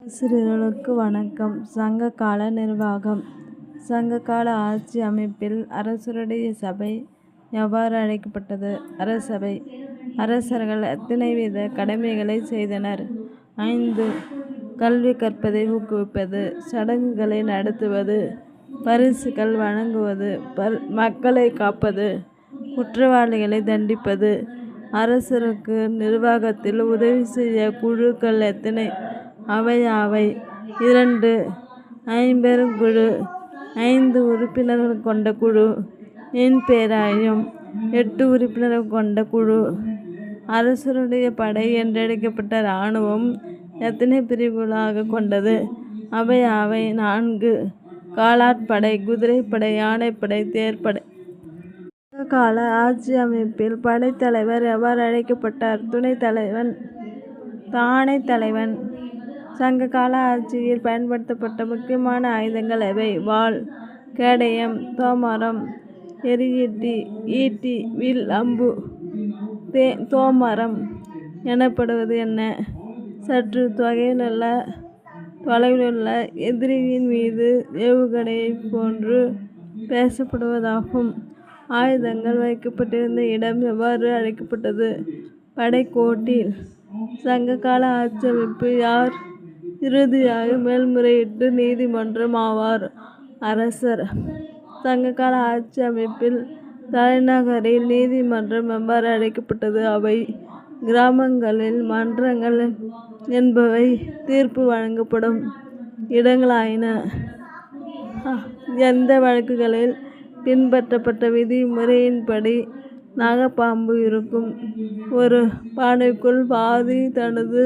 ஆசிரியர்களுக்கு வணக்கம். சங்ககால நிர்வாகம். சங்ககால ஆட்சி அமைப்பில் அரசருடைய சபை எவ்வாறு அழைக்கப்பட்டது? அரசபை. அரசர்கள் எத்தனை வித கடமைகளை செய்தனர்? 5. கல்வி கற்பதை ஊக்குவிப்பது, சடங்குகளை நடத்துவது, பரிசுகள் வழங்குவது, மக்களை காப்பது, குற்றவாளிகளை தண்டிப்பது. அரசருக்கு நிர்வாகத்தில் உதவி செய்ய குழுக்கள் எத்தனை? அவை யாவை? 2. ஐம்பெருங்குழு. 5 உறுப்பினர்கள் கொண்ட குழு. எண் பேராயம். 8 உறுப்பினர்கள் கொண்ட குழு. அரசருடைய படை என்றழைக்கப்பட்ட இராணுவம் எத்தனை பிரிவுகளாக கொண்டது? அவை யாவை? 4. காலாட்படை, குதிரைப்படை, யானைப்படை, தேர்ப்படை. சங்ககால ஆட்சி அமைப்பில் படைத்தலைவர் எவ்வாறு அழைக்கப்பட்டார்? தானைத் தலைவன். சங்ககால ஆட்சியில் பயன்படுத்தப்பட்ட முக்கியமான ஆயுதங்கள் எவை? வாள், கேடயம், தோமரம், எறியீட்டி, ஈட்டி, வில், அம்பு. தோமரம் எனப்படுவது என்ன? சற்று தொலைவிலுள்ள எதிரியின் மீது ஏவுகணையைப் போன்று பேசப்படுவதாகும். ஆயுதங்கள் வைக்கப்பட்டிருந்த இடம் எவ்வாறு அழைக்கப்பட்டது? படைக்கோட்டில். சங்ககால ஆட்சி அமைப்பு யார் இறுதியாக மேல்முறையீட்டு நீதிமன்றம் ஆவார்? அரசர். சங்ககால ஆட்சி அமைப்பில் தலைநகரில் நீதிமன்றம் எவ்வாறு அழைக்கப்பட்டது? அவை. கிராமங்களில் மன்றங்கள் என்பவை தீர்ப்பு வழங்கப்படும் இடங்களாயின. எந்த வழக்குகளில் பின்பற்றப்பட்ட விதிமுறையின்படி நாகப்பாம்பு இருக்கும்? ஒரு பானைக்குள் வாதி தனது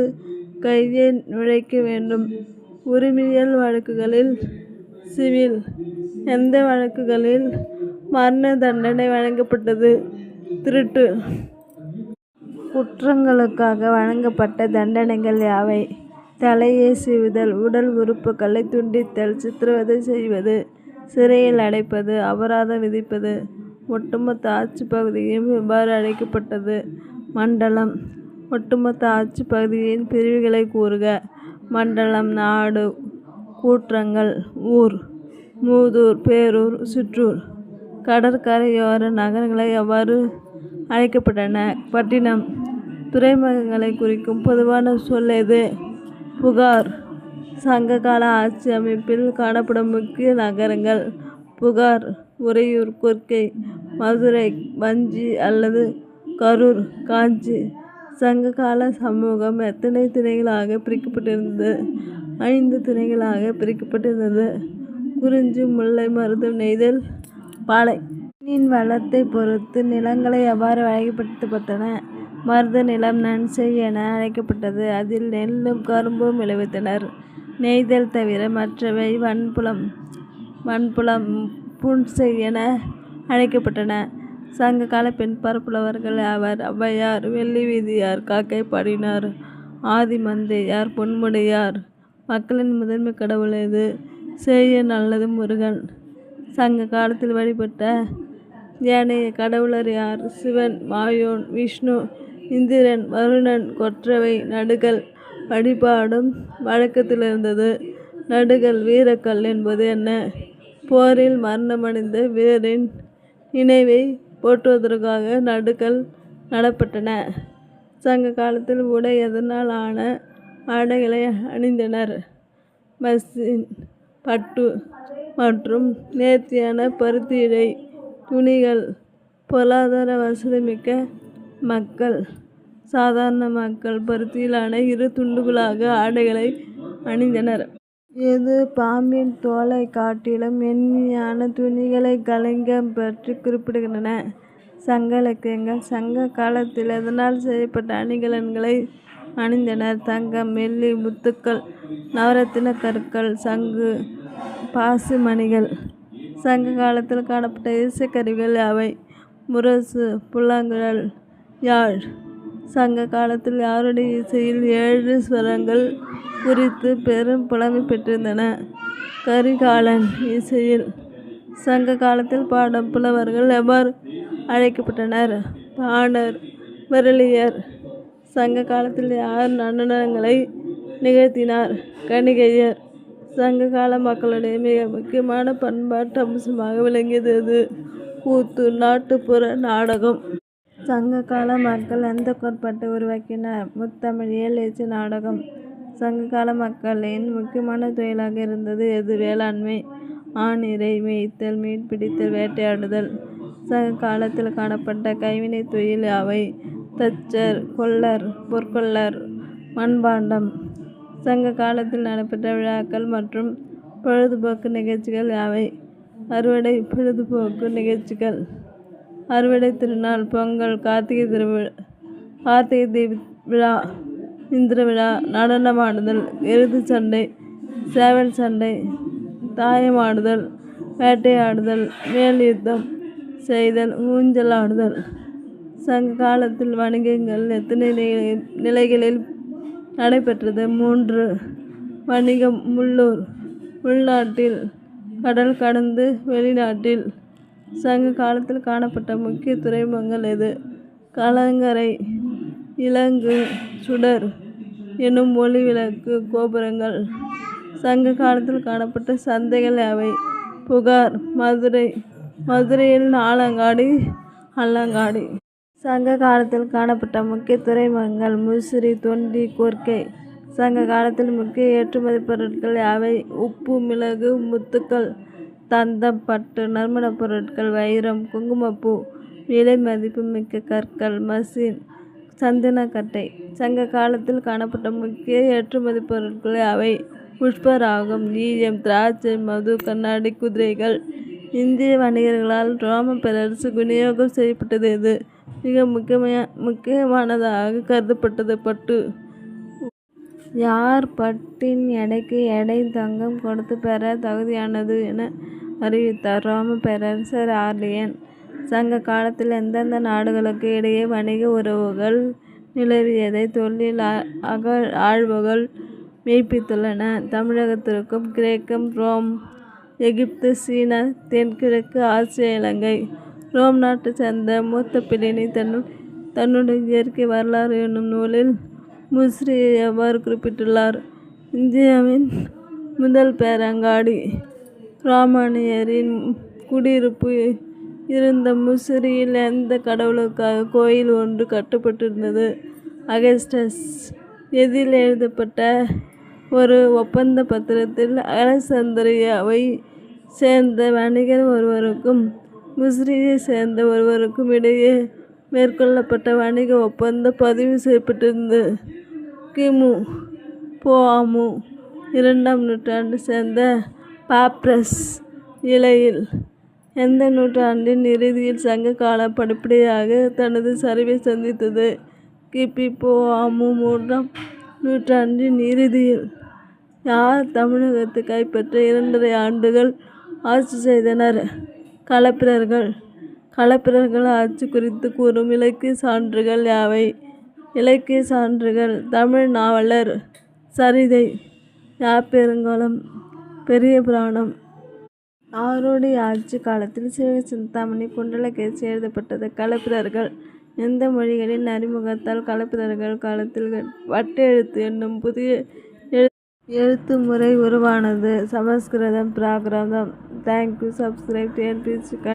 கையை நுழைக்க வேண்டும். உரிமையியல் வழக்குகளில். சிவில். எந்த வழக்குகளில் மரண தண்டனை வழங்கப்பட்டது? திருட்டு குற்றங்களுக்காக வழங்கப்பட்ட தண்டனைகள் யாவை? தலையை சீவுதல், உடல் உறுப்புகளை துண்டித்தல், சித்திரவதை செய்வது, சிறையில் அடைப்பது, அபராதம் விதிப்பது. ஒட்டுமொத்த ஆட்சி பகுதியும் எவ்வாறு அழைக்கப்பட்டது? மண்டலம். ஒட்டுமொத்த ஆட்சி பகுதியின் பிரிவுகளை கூறுக. மண்டலம். நாடு, கூற்றங்கள், ஊர், மூதூர், பேரூர், சிற்றூர். கடற்கரையோர நகரங்களை எவ்வாறு அழைக்கப்பட்டன? பட்டினம். துறைமுகங்களை குறிக்கும் பொதுவான சொல் எது? புகார். சங்ககால ஆட்சி அமைப்பில் காணப்படும் முக்கிய நகரங்கள். புகார், உறையூர், கொர்க்கை, மதுரை, வஞ்சி அல்லது கரூர், காஞ்சி. சங்ககால சமூகம் எத்தனை திணைகளாக பிரிக்கப்பட்டிருந்தது? 5 திணைகளாக பிரிக்கப்பட்டிருந்தது. குறிஞ்சி, முல்லை, மருதம், நெய்தல், பாலை. மண்ணின் வளத்தை பொறுத்து நிலங்களை எவ்வாறு வகைப்படுத்தப்பட்டன? மருத நிலம் நன்செய் என அழைக்கப்பட்டது. அதில் நெல்லும் கரும்பும் விளைவித்தனர். நெய்தல் தவிர மற்றவை வன்புலம், புன்செய் என அழைக்கப்பட்டன. சங்ககால பெண்பாற் புலவர்கள் யாவர்? ஔவையார், வெள்ளிவீதியார், காக்கைப்பாடினார், ஆதிமந்தையார், பொன்முடியார். மக்களின் முதன்மை கடவுள் எது? சேயன் அல்லது முருகன். சங்க காலத்தில் வழிபட்ட ஏனைய கடவுளர் யார்? சிவன், மாயோன், விஷ்ணு, இந்திரன், வருணன், கொற்றவை. நடுகல் வழிபாடும் வழக்கத்திலிருந்தது. நடுகல் வீரக்கல் என்பது என்ன? போரில் மரணமடைந்த வீரரின் நினைவை போற்றுவதற்காக நடுகல் நடப்பட்டன. சங்க காலத்தில் உடை எதனால் ஆன ஆடைகளை அணிந்தனர்? மஸ்லின், பட்டு மற்றும் நேர்த்தியான பருத்தி இழை துணிகள். பொருளாதார வசதிமிக்க மக்கள், சாதாரண மக்கள் பருத்தியிலான 2 துண்டுகளாக ஆடைகளை அணிந்தனர். எது பாம்பின் தோலை காட்டிலும் மென்மையான துணிகளை கலிங்கம் பற்றி குறிப்பிடுகின்றன? சங்க இலக்கியங்கள். சங்க காலத்தில் எதனால் செய்யப்பட்ட அணிகலன்களை அணிந்தனர்? தங்கம், வெள்ளி, முத்துக்கள், நவரத்தின கற்கள், சங்கு, பாசு மணிகள். சங்க காலத்தில் காணப்பட்ட இசைக்கருவிகள் யாவை? முரசு, புல்லாங்குழல், யாழ். சங்க காலத்தில் யாருடைய இசையில் 7 ஸ்வரங்கள் குறித்து பெரும் புலமை பெற்றிருந்தன? கரிகாலன் இசையில். சங்க காலத்தில் பாடும் புலவர்கள் எவ்வாறு அழைக்கப்பட்டனர்? பாணர், விறலியர். சங்க காலத்தில் யார் நடனங்களை நிகழ்த்தினார். கணிகையர் சங்ககால மக்களுடைய மிக முக்கியமான பண்பாட்டு அம்சமாக விளங்கியது அது. கூத்து, நாட்டுப்புற நாடகம். சங்ககால மக்கள் எந்த கோட்பாட்டை உருவாக்கினர்? முத்தமிழ், இயலேச்சு, நாடகம். சங்ககால மக்களின் முக்கியமான தொழிலாக இருந்தது எது? வேளாண்மை. ஆண் இறை மேய்த்தல், மீன் பிடித்தல், வேட்டையாடுதல். சங்க காலத்தில் காணப்பட்ட கைவினை தொழில் யாவை? தச்சர், கொல்லர், பொற்கொல்லர், மண்பாண்டம். சங்க காலத்தில் நடைபெற்ற விழாக்கள் மற்றும் பொழுதுபோக்கு நிகழ்ச்சிகள் யாவை? அறுவடை, பொழுதுபோக்கு நிகழ்ச்சிகள். அறுவடை திருநாள், பொங்கல், கார்த்திகை தீப விழா, இந்திர விழா. நடனமாடுதல், எருது சண்டை, சேவல் சண்டை, தாயமாடுதல், வேட்டையாடுதல், மேல் யுத்தம் செய்தல், ஊஞ்சல் ஆடுதல். சங்க காலத்தில் வணிகங்கள் எத்தனை நிலைகளில் நடைபெற்றது? 3. வணிகம். உள்ளூர், உள்நாட்டில், கடல் கடந்து வெளிநாட்டில். சங்க காலத்தில் காணப்பட்ட முக்கிய துறைமுகங்கள் எது? கலங்கரை, இலங்கு, சுடர் எனும் ஒளி விளக்கு கோபுரங்கள். சங்க காலத்தில் காணப்பட்ட சந்தைகள் யாவை? புகார், மதுரை. மதுரையில் ஆலங்காடி, அல்லங்காடி. சங்க காலத்தில் காணப்பட்ட முக்கிய துறைமுகங்கள் முசிறி, தொண்டி, கொர்க்கை. சங்க காலத்தில் முக்கிய ஏற்றுமதி பொருட்கள் யாவை? உப்பு, மிளகு, முத்துக்கள், தந்தம், பட்டு, நறுமணப் பொருட்கள், வைரம், குங்குமப்பூ, விலை மதிப்பு மிக்க கற்கள், மசின், சந்தனக்கட்டை. சங்க காலத்தில் காணப்பட்ட முக்கிய ஏற்றுமதி பொருட்கள் யாவை? புஷ்பராகம், ஈயம், திராட்சை, மது, கண்ணாடி, குதிரைகள். இந்திய வணிகர்களால் ரோம பேரரசு விநியோகம் செய்யப்பட்டது எது? மிக முக்கியமானதாக கருதப்பட்டது பட்டு. யார் பட்டின் எடைக்கு எடை தங்கம் கொடுத்து பெற தகுதியானது என அறிவித்தார்? ரோம பேரரசர் ஆர்லியன். சங்க காலத்தில் எந்தெந்த நாடுகளுக்கு இடையே வணிக உறவுகள் நிலவியதை தொழில் ஆழ்வுகள் மெய்ப்பித்துள்ளன? தமிழகத்திற்கும் கிரேக்கம், ரோம், எகிப்து, சீனா, தென்கிழக்கு ஆசியா, இலங்கை. ரோம் நாட்டை சேர்ந்த மூத்த பிளினி தன்னுடைய இயற்கை வரலாறு என்னும் நூலில் முசிறியை எவ்வாறு குறிப்பிட்டுள்ளார்? இந்தியாவின் முதல் பேரங்காடி. ரோமானியரின் குடியிருப்பு இருந்த முசிறியில் எந்த கடவுளுக்காக கோயில் ஒன்று கட்டப்பட்டிருந்தது? அகஸ்டஸ். எதில் எழுதப்பட்ட ஒரு ஒப்பந்த பத்திரத்தில் அலெக்சாந்திரியாவை சேர்ந்த வணிகர் ஒருவருக்கும் முசிறியை சேர்ந்த ஒருவருக்கும் இடையே மேற்கொள்ளப்பட்ட வணிக ஒப்பந்தம் பதிவு செய்யப்பட்டிருந்தது. கிமு பொ. 2ஆம் நூற்றாண்டை சேர்ந்த பாப்ரஸ் இலையில். எந்த நூற்றாண்டின் இறுதியில் சங்க காலம் படிப்படியாக தனது சரிவை சந்தித்தது? கிபி பொ. 3ஆம் நூற்றாண்டின் இறுதியில். யார் தமிழகத்தை கைப்பற்ற 2½ ஆண்டுகள் ஆட்சி செய்தனர்? களப்பிரர்கள். களப்பிரர்கள் ஆட்சி குறித்து கூறும் இலக்கிய சான்றுகள் யாவை? இலக்கிய சான்றுகள். தமிழ் நாவலர் சரிதை, யாப்பருங்கலம், பெரிய புராணம். ஆருடைய ஆட்சி காலத்தில் சிவகசிந்தாமணி, குண்டலகேசி எழுதப்பட்டது? களப்பிரர்கள். எந்த மொழிகளின் அறிமுகத்தால் களப்பிரர்கள் காலத்தில் வட்டெழுத்து என்னும் புதிய எழுத்து முறை உருவானது? சமஸ்கிருதம், பிராகிருதம். தேங்க்யூ. Subscribe TNPSC